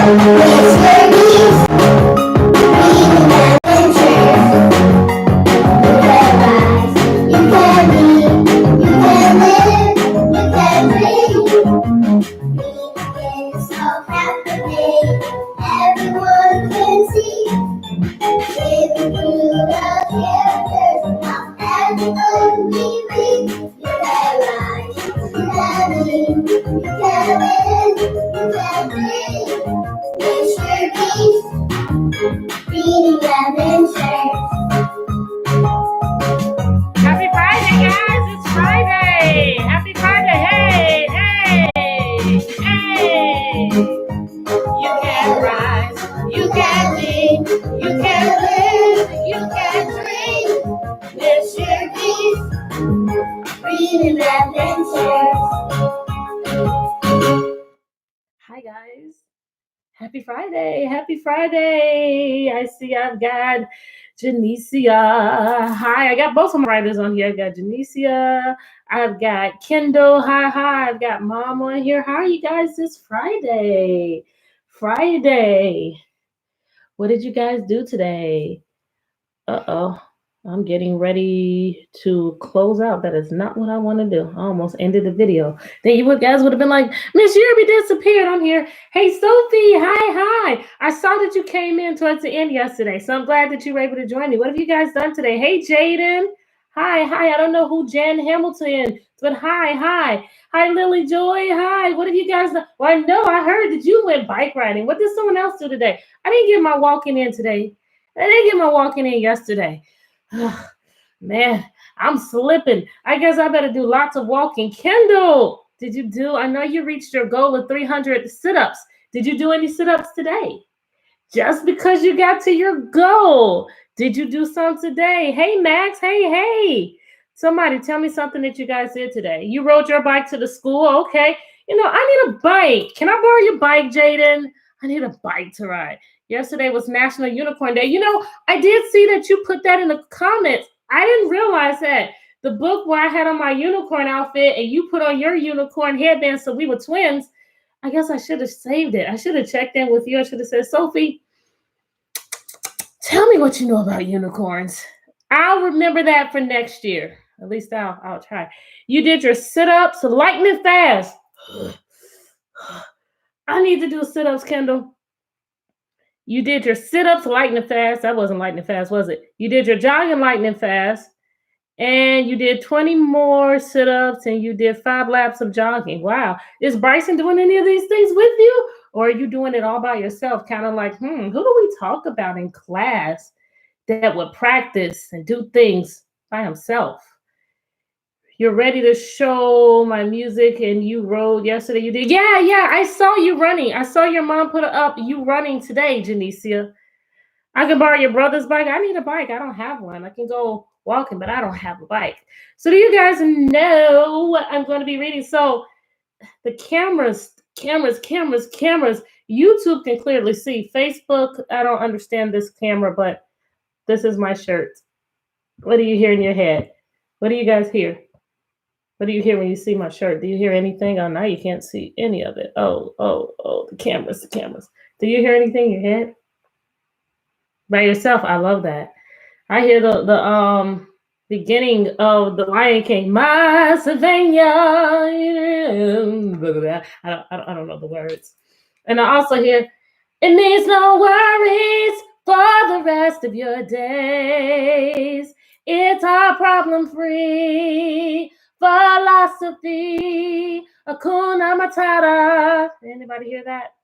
Happy Friday, guys! It's Friday! Happy Friday! Hey, hey, hey! You can rise, you can be, you can live, you can dream. Let's share peace, freedom, adventure. Hi, guys. Happy Friday. Happy Friday. I see I've got Janicia. Hi, I got both of my writers on here. I've got Janicia. I've got Kendall. Hi. I've got Mom on here. How are you guys this Friday? Friday. What did you guys do today? Uh-oh. I'm getting ready to close out. That is not what I want to do. I almost ended the video. Then you guys would have been like, Miss Yerby disappeared. I'm here. Hey, Sophie. Hi. I saw that you came in towards the end yesterday, so I'm glad that you were able to join me. What have you guys done today? Hey, Jaden. Hi. I don't know who Jan Hamilton is, but hi. Hi, Lily Joy. Hi. What have you guys done? Well, I know I heard that you went bike riding. What did someone else do today? I didn't get my walking in today. I didn't get my walking in yesterday. Man, I'm slipping. I guess I better do lots of walking. Kendall, I know you reached your goal of 300 sit-ups. Did you do any sit-ups today? Just because you got to your goal. Did you do some today? Hey, Max. Hey. Somebody tell me something that you guys did today. You rode your bike to the school? Okay. I need a bike. Can I borrow your bike, Jaden? I need a bike to ride. Yesterday was National Unicorn Day. I did see that you put that in the comments. I didn't realize that. The book where I had on my unicorn outfit and you put on your unicorn headband so we were twins, I guess I should have saved it. I should have checked in with you. I should have said, Sophie, tell me what you know about unicorns. I'll remember that for next year. At least I'll try. You did your sit-ups, lightning fast. I need to do sit-ups, Kendall. You did your sit-ups lightning fast. That wasn't lightning fast, was it? You did your jogging lightning fast. And you did 20 more sit-ups and you did 5 laps of jogging. Wow. Is Bryson doing any of these things with you? Or are you doing it all by yourself? Kind of like, who do we talk about in class that would practice and do things by himself? You're ready to show my music and you rode yesterday. You did. Yeah. I saw you running. I saw your mom put up you running today, Janicia. I can borrow your brother's bike. I need a bike. I don't have one. I can go walking, but I don't have a bike. So do you guys know what I'm going to be reading? So the cameras. YouTube can clearly see. Facebook, I don't understand this camera, but this is my shirt. What do you hear in your head? What do you guys hear? What do you hear when you see my shirt? Do you hear anything? Oh, now you can't see any of it. Oh, the cameras. Do you hear anything in your head? By yourself, I love that. I hear the beginning of the Lion King, my Sylvania. I don't know the words. And I also hear, it means no worries for the rest of your days. It's our problem-free philosophy. Hakuna Matata. Anybody hear that?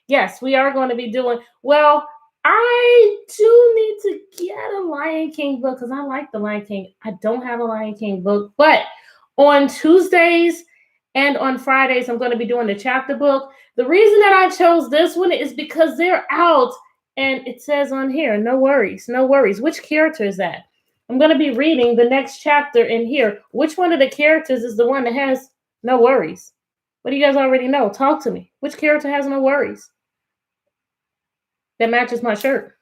Yes, we are going to be doing, well, I do need to get a Lion King book because I like the Lion King. I don't have a Lion King book, but on Tuesdays and on Fridays, I'm going to be doing the chapter book. The reason that I chose this one is because they're out and it says on here, no worries. Which character is that? I'm going to be reading the next chapter in here. Which one of the characters is the one that has no worries? What do you guys already know? Talk to me. Which character has no worries? That matches my shirt.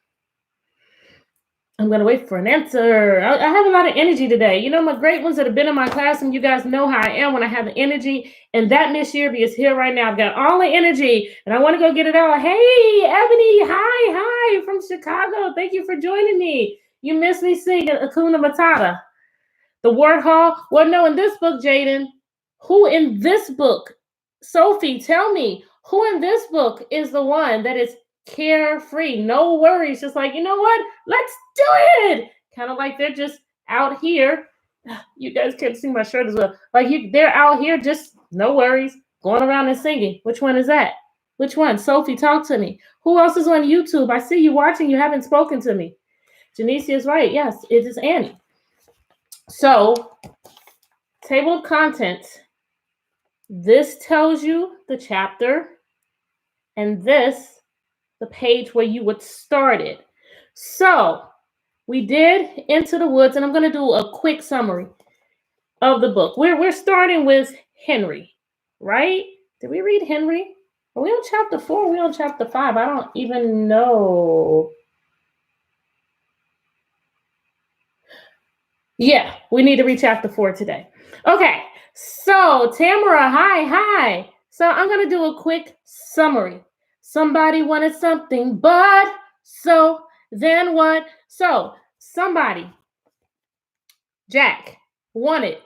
I'm going to wait for an answer. I have a lot of energy today. You know, my great ones that have been in my class, and you guys know how I am when I have the energy. And that Miss Yearby is here right now. I've got all the energy, and I want to go get it all. Hey, Ebony, hi, from Chicago. Thank you for joining me. You missed me singing Akuna Matata. The word hall. Well, no, in this book, Jaden, who in this book, Sophie, tell me, who in this book is the one that is carefree, no worries, just like, you know what, let's do it, kind of like they're just out here. You guys can't see my shirt as well, like they're out here just no worries, going around and singing. Which one is that? Which one? Sophie, talk to me. Who else is on YouTube? I see you watching. You haven't spoken to me. Janicia is right. Yes, it is Annie. So, table of contents. This tells you the chapter, and this the page where you would start it. So we did Into the Woods, and I'm going to do a quick summary of the book. We're starting with Henry, right? Did we read Henry? Are we on chapter 4? Are we on chapter 5? I don't even know. Yeah, we need to read chapter 4 today. Okay, so Tamara, hi. So I'm going to do a quick summary. Somebody wanted something, but so then what? So somebody, Jack, wanted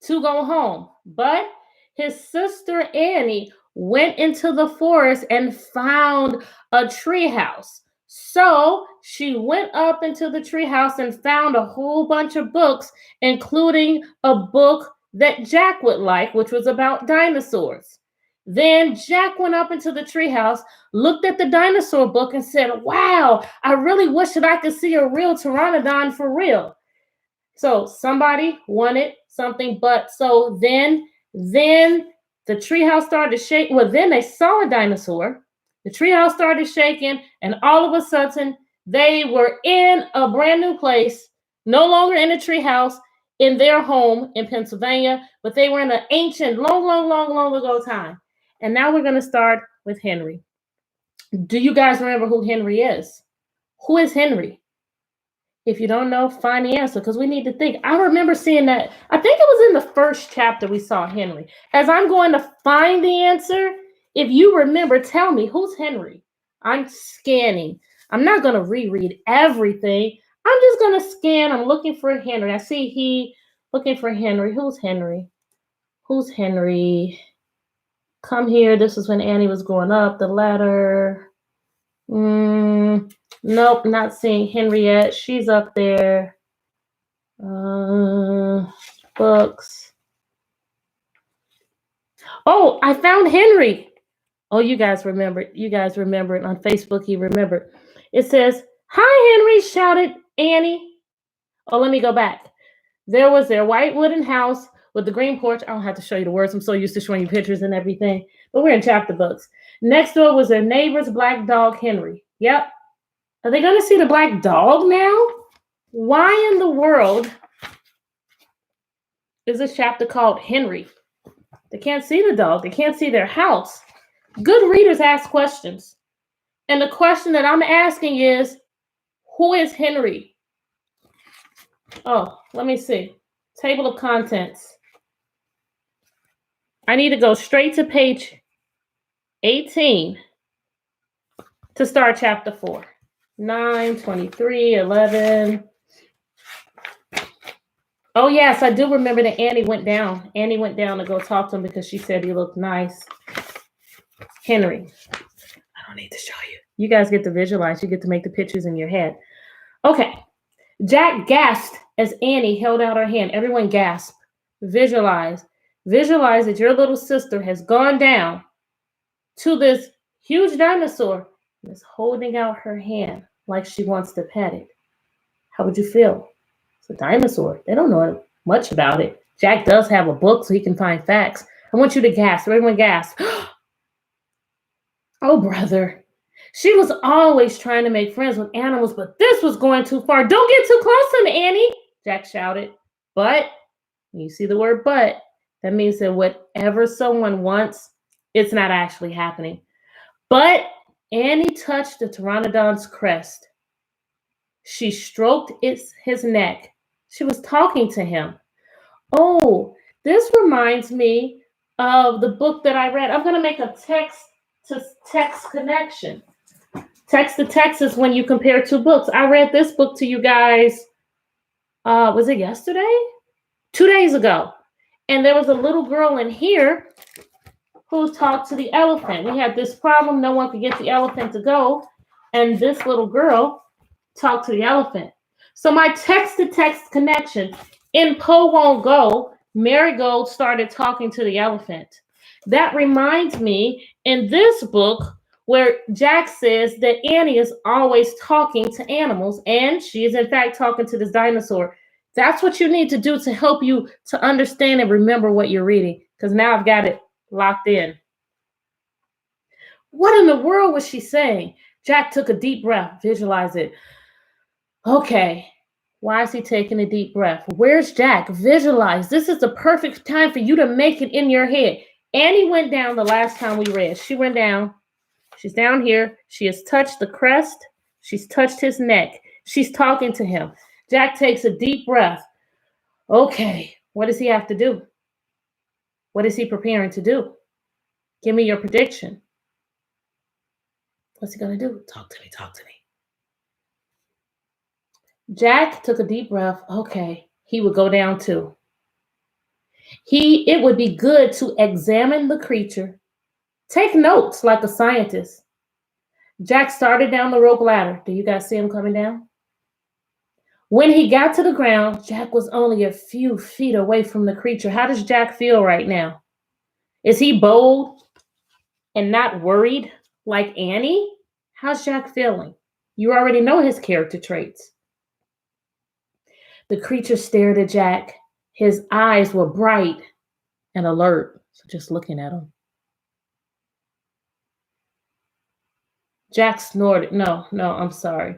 to go home, but his sister Annie went into the forest and found a treehouse. So she went up into the treehouse and found a whole bunch of books, including a book that Jack would like, which was about dinosaurs. Then Jack went up into the treehouse, looked at the dinosaur book, and said, wow, I really wish that I could see a real pteranodon for real. So somebody wanted something, but so then the treehouse started to shake. Well, then they saw a dinosaur. The treehouse started shaking, and all of a sudden, they were in a brand new place, no longer in a treehouse, in their home in Pennsylvania, but they were in an ancient, long ago time. And now we're going to start with Henry. Do you guys remember who Henry is? Who is Henry? If you don't know, find the answer, because we need to think. I remember seeing that. I think it was in the first chapter we saw Henry. As I'm going to find the answer, if you remember, tell me, who's Henry? I'm scanning. I'm not going to reread everything. I'm just going to scan. I'm looking for Henry. I see he looking for Henry. Who's Henry? Who's Henry? Come here. This is when Annie was going up the ladder. Nope, not seeing Henriette. She's up there. Books. Oh, I found Henry. Oh, you guys remember it. You guys remember it on Facebook. You remember. It says, hi, Henry, shouted Annie. Oh, let me go back. There was their white wooden house with the green porch. I don't have to show you the words. I'm so used to showing you pictures and everything. But we're in chapter books. Next door was their neighbor's black dog, Henry. Yep. Are they going to see the black dog now? Why in the world is this chapter called Henry? They can't see the dog. They can't see their house. Good readers ask questions. And the question that I'm asking is, who is Henry? Oh, let me see. Table of contents. I need to go straight to page 18 to start chapter 4. 9, 23, 11. Oh, yes, I do remember that Annie went down. Annie went down to go talk to him because she said he looked nice. Henry. I don't need to show you. You guys get to visualize. You get to make the pictures in your head. Okay. Jack gasped as Annie held out her hand. Everyone gasped. Visualize. Visualize that your little sister has gone down to this huge dinosaur and is holding out her hand like she wants to pet it. How would you feel? It's a dinosaur. They don't know much about it. Jack does have a book so he can find facts. I want you to gasp. Everyone gasp. Oh, brother. She was always trying to make friends with animals, but this was going too far. Don't get too close to me, Annie, Jack shouted. But, you see the word but, that means that whatever someone wants, it's not actually happening. But Annie touched the pteranodon's crest. She stroked his neck. She was talking to him. Oh, this reminds me of the book that I read. I'm going to make a text to text connection. Text to text is when you compare two books. I read this book to you guys, was it yesterday? 2 days ago. And there was a little girl in here who talked to the elephant. We had this problem. No one could get the elephant to go. And this little girl talked to the elephant. So my text-to-text connection in Poe Won't Go, Marigold started talking to the elephant. That reminds me in this book where Jack says that Annie is always talking to animals, and she is in fact talking to this dinosaur. That's what you need to do to help you to understand and remember what you're reading, because now I've got it locked in. What in the world was she saying? Jack took a deep breath. Visualize it. Okay, why is he taking a deep breath? Where's Jack? Visualize. This is the perfect time for you to make it in your head. Annie went down the last time we read. She went down. She's down here. She has touched the crest. She's touched his neck. She's talking to him. Jack takes a deep breath. Okay, what does he have to do? What is he preparing to do? Give me your prediction. What's he going to do? Talk to me, talk to me. Jack took a deep breath. Okay, he would go down too. It would be good to examine the creature. Take notes like a scientist. Jack started down the rope ladder. Do you guys see him coming down? When he got to the ground, Jack was only a few feet away from the creature. How does Jack feel right now? Is he bold and not worried like Annie? How's Jack feeling? You already know his character traits. The creature stared at Jack. His eyes were bright and alert. So just looking at him. Jack snorted. No, I'm sorry.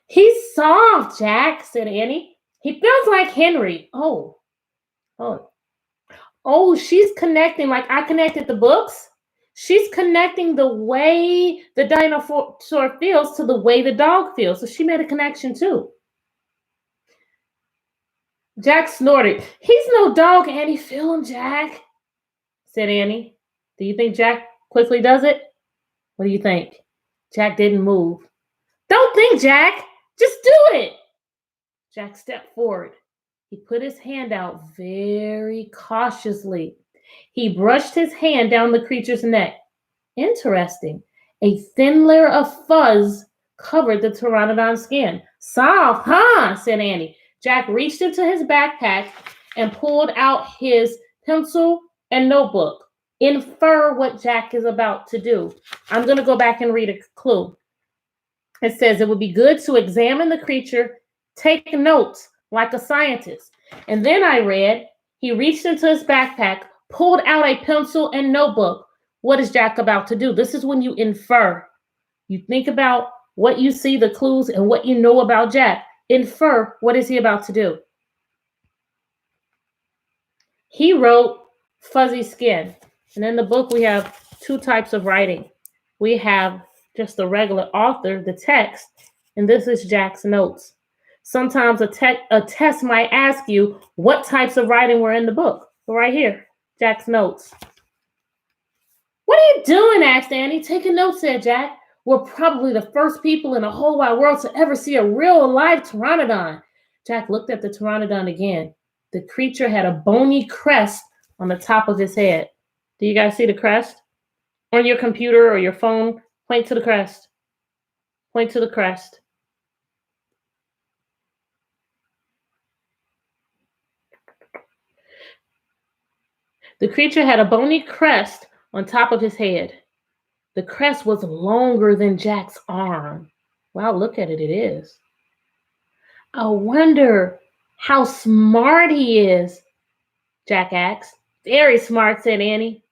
He's soft, Jack, said Annie. He feels like Henry. Oh, she's connecting like I connected the books. She's connecting the way the dinosaur feels to the way the dog feels. So she made a connection too. Jack snorted. He's no dog, Annie. Feel him, Jack, said Annie. Do you think Jack quickly does it? What do you think? Jack didn't move. Don't think, Jack. Just do it. Jack stepped forward. He put his hand out very cautiously. He brushed his hand down the creature's neck. Interesting. A thin layer of fuzz covered the pteranodon's skin. Soft, huh? Said Annie. Jack reached into his backpack and pulled out his pencil and notebook. Infer what Jack is about to do. I'm going to go back and read a clue. It says it would be good to examine the creature, take notes like a scientist. And then I read, he reached into his backpack, pulled out a pencil and notebook. What is Jack about to do? This is when you infer. You think about what you see, the clues, and what you know about Jack. Infer, what is he about to do? He wrote fuzzy skin. And in the book, we have two types of writing. We have just the regular author, the text, and this is Jack's notes. Sometimes a test might ask you what types of writing were in the book. So right here, Jack's notes. What are you doing? Asked Annie. Taking notes, said Jack. We're probably the first people in the whole wide world to ever see a real live pteranodon. Jack looked at the pteranodon again. The creature had a bony crest on the top of his head. Do you guys see the crest? On your computer or your phone, point to the crest. Point to the crest. The creature had a bony crest on top of his head. The crest was longer than Jack's arm. Wow, look at it, it is. I wonder how smart he is, Jack asked. Very smart, said Annie.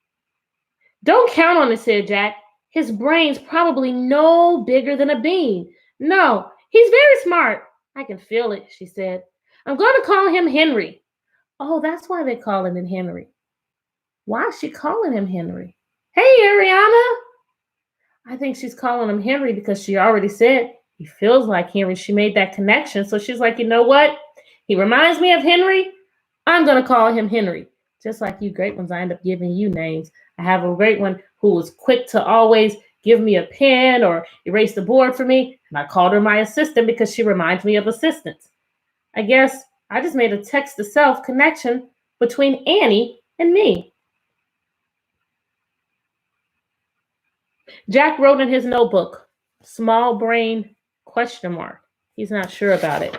Don't count on it, said Jack. His brain's probably no bigger than a bean. No, he's very smart. I can feel it, she said. I'm going to call him Henry. Oh, that's why they're calling him Henry. Why is she calling him Henry? Hey, Ariana. I think she's calling him Henry because she already said He feels like Henry. She made that connection. So she's like, you know what? He reminds me of Henry. I'm going to call him Henry. Just like you great ones, I end up giving you names. I have a great one who was quick to always give me a pen or erase the board for me. And I called her my assistant because she reminds me of assistants. I guess I just made a text to self connection between Annie and me. Jack wrote in his notebook, small brain question mark. He's not sure about it.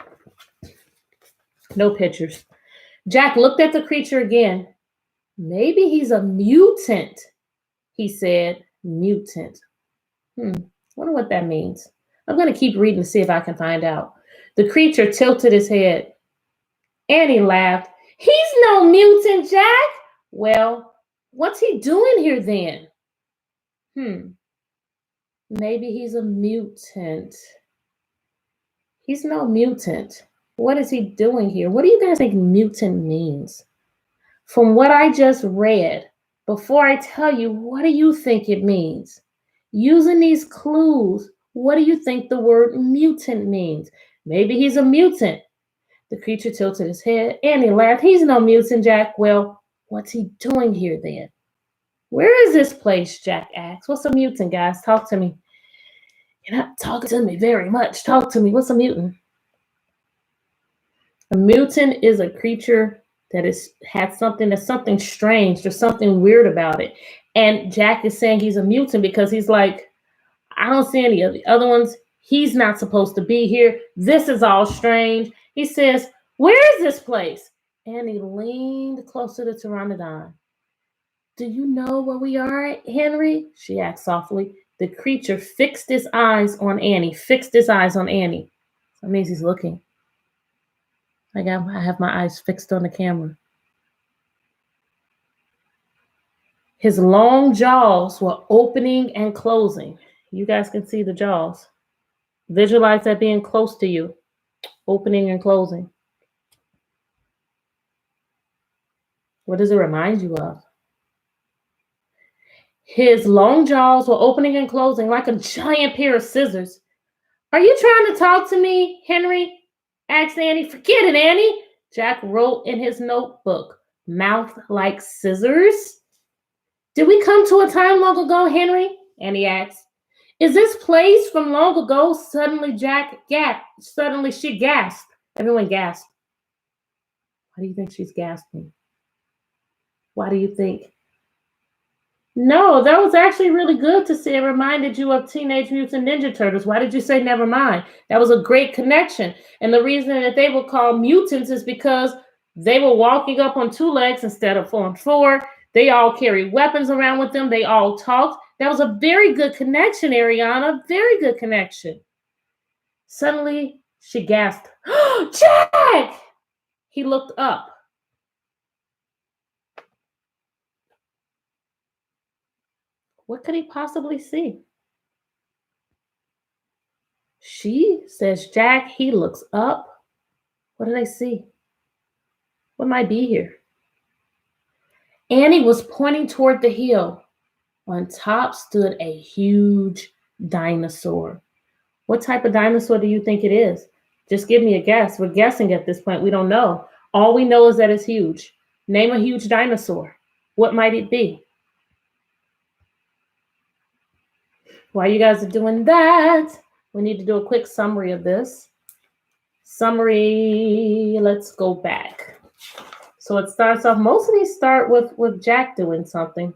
No pictures. Jack looked at the creature again. Maybe he's a mutant, he said. Mutant. Wonder what that means. I'm going to keep reading to see if I can find out. The creature tilted his head. Annie laughed. He's no mutant, Jack. Well, what's he doing here then? Maybe he's a mutant. He's no mutant. What is he doing here? What do you guys think mutant means? From what I just read, before I tell you, what do you think it means? Using these clues, what do you think the word mutant means? Maybe he's a mutant. The creature tilted his head. Annie laughed. He's no mutant, Jack. Well, what's he doing here then? Where is this place? Jack asked. What's a mutant, guys? Talk to me. You're not talking to me very much. Talk to me. What's a mutant? A mutant is a creature that has something strange. There's something weird about it. And Jack is saying he's a mutant because he's like, I don't see any of the other ones. He's not supposed to be here. This is all strange. He says, where is this place? And he leaned closer to Pteranodon. Do you know where we are, Henry? She asked softly. The creature fixed his eyes on Annie. That means he's looking. I have my eyes fixed on the camera. His long jaws were opening and closing. You guys can see the jaws. Visualize that being close to you. Opening and closing. What does it remind you of? His long jaws were opening and closing like a giant pair of scissors. Are you trying to talk to me, Henry? Asked Annie. Forget it, Annie. Jack wrote in his notebook. Mouth like scissors? Did we come to a time long ago, Henry? Annie asked. Is this place from long ago? Suddenly she gasped. Everyone gasped. Why do you think she's gasping? Why do you think? No, that was actually really good to see. It reminded you of Teenage Mutant Ninja Turtles. Why did you say never mind? That was a great connection. And the reason that they were called mutants is because they were walking up on two legs instead of on four. They all carried weapons around with them. They all talked. That was a very good connection, Ariana. Very good connection. Suddenly, she gasped, Jack! He looked up. What could he possibly see? She says, Jack, he looks up. What did I see? What might be here? Annie was pointing toward the hill. On top stood a huge dinosaur. What type of dinosaur do you think it is? Just give me a guess. We're guessing at this point. We don't know. All we know is that it's huge. Name a huge dinosaur. What might it be? While you guys are doing that, we need to do a quick summary of this. Summary, let's go back. So it starts off, most of these start with Jack doing something.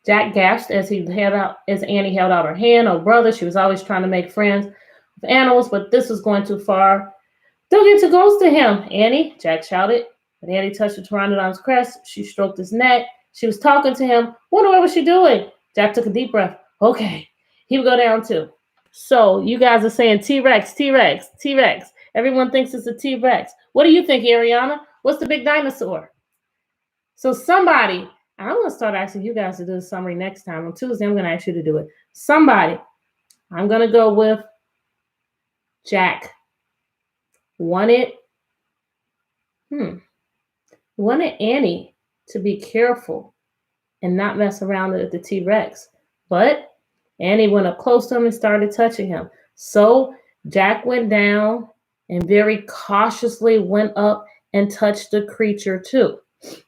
Jack gasped as Annie held out her hand. Oh, brother, she was always trying to make friends with animals, but this was going too far. Don't get too close to him, Annie, Jack shouted. But Annie touched the Pteranodon's crest. She stroked his neck. She was talking to him. Wonder what was she doing? Jack took a deep breath. Okay, he would go down too. So you guys are saying T-Rex, T-Rex, T-Rex. Everyone thinks it's a T-Rex. What do you think, Ariana? What's the big dinosaur? So somebody, I'm going to start asking you guys to do the summary next time. On Tuesday, I'm going to ask you to do it. Somebody, I'm going to go with Jack. Wanted Annie to be careful and not mess around with the T-Rex. But Annie went up close to him and started touching him. So Jack went down and very cautiously went up and touched the creature too.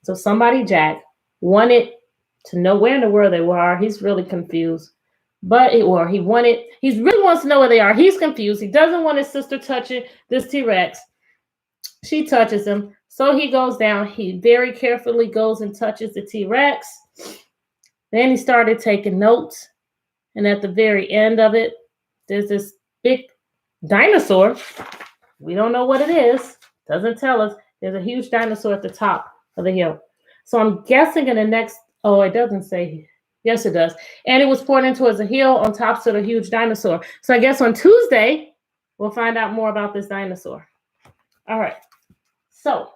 So somebody, Jack, wanted to know where in the world they were. He's really confused. He really wants to know where they are. He's confused. He doesn't want his sister touching this T-Rex. She touches him. So he goes down. He very carefully goes and touches the T-Rex. Then he started taking notes. And at the very end of it, there's this big dinosaur. We don't know what it is. Doesn't tell us. There's a huge dinosaur at the top of the hill. So I'm guessing in the next, oh, it doesn't say. Yes, it does. And it was poured into as a hill on top of the huge dinosaur. So I guess on Tuesday, we'll find out more about this dinosaur. All right. So,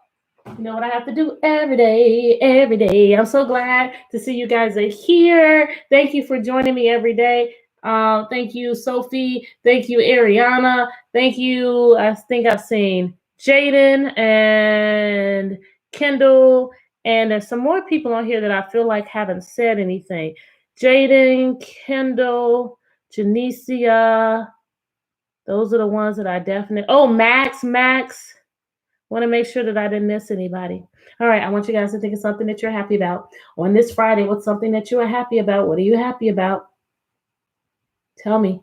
you know what I have to do every day, every day. I'm so glad to see you guys are here. Thank you for joining me every day. Thank you, Sophie. Thank you, Ariana. Thank you. I think I've seen Jaden and Kendall. And there's some more people on here that I feel like haven't said anything. Jaden, Kendall, Janicia. Those are the ones that I definitely. Oh, Max. Want to make sure that I didn't miss anybody. All right, I want you guys to think of something that you're happy about. On this Friday, what's something that you are happy about? What are you happy about? Tell me.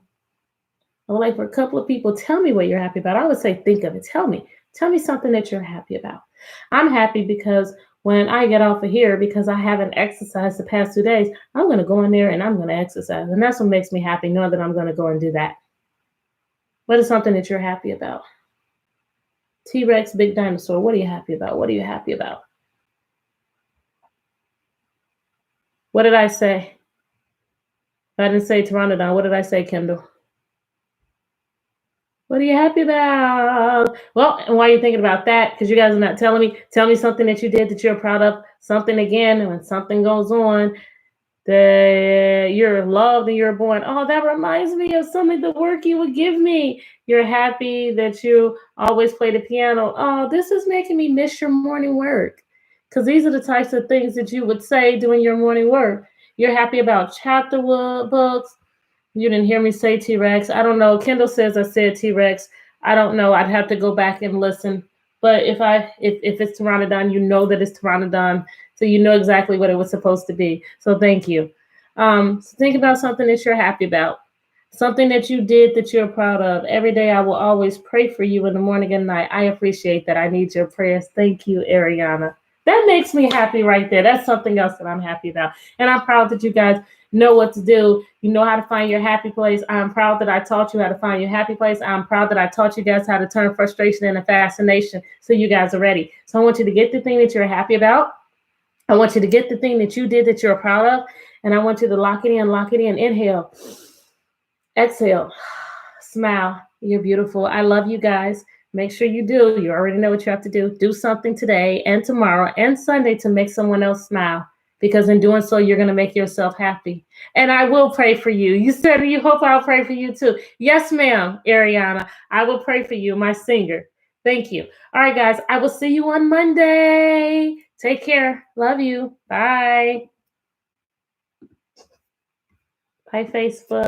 I would like for a couple of people, tell me what you're happy about. I would say think of it. Tell me. Tell me something that you're happy about. I'm happy because when I get off of here, because I haven't exercised the past 2 days, I'm going to go in there and I'm going to exercise. And that's what makes me happy, knowing that I'm going to go and do that. What is something that you're happy about? T-Rex, big dinosaur. What are you happy about? What are you happy about? What did I say? I didn't say Pteranodon. What did I say, Kendall? What are you happy about? Well, and while you're thinking about that, because you guys are not telling me, tell me something that you did that you're proud of. Something again, when something goes on, that you're loved and you're born. Oh, that reminds me of something, the work you would give me. You're happy that you always play the piano. Oh, this is making me miss your morning work. Because these are the types of things that you would say doing your morning work. You're happy about chapter books. You didn't hear me say T-Rex. I don't know. Kendall says I said T-Rex. I don't know. I'd have to go back and listen. But if it's Pteranodon, you know that it's Pteranodon. So you know exactly what it was supposed to be. So thank you. So think about something that you're happy about. Something that you did that you're proud of. Every day I will always pray for you in the morning and night. I appreciate that. I need your prayers. Thank you, Ariana. That makes me happy right there. That's something else that I'm happy about. And I'm proud that you guys know what to do. You know how to find your happy place. I'm proud that I taught you how to find your happy place. I'm proud that I taught you guys how to turn frustration into fascination so you guys are ready. So I want you to get the thing that you're happy about. I want you to get the thing that you did that you're proud of. And I want you to lock it in. Inhale. Exhale. Smile. You're beautiful. I love you guys. Make sure you do. You already know what you have to do. Do something today and tomorrow and Sunday to make someone else smile. Because in doing so, you're going to make yourself happy. And I will pray for you. You said you hope I'll pray for you too. Yes, ma'am, Ariana. I will pray for you, my singer. Thank you. All right, guys. I will see you on Monday. Take care. Love you. Bye. Bye, Facebook.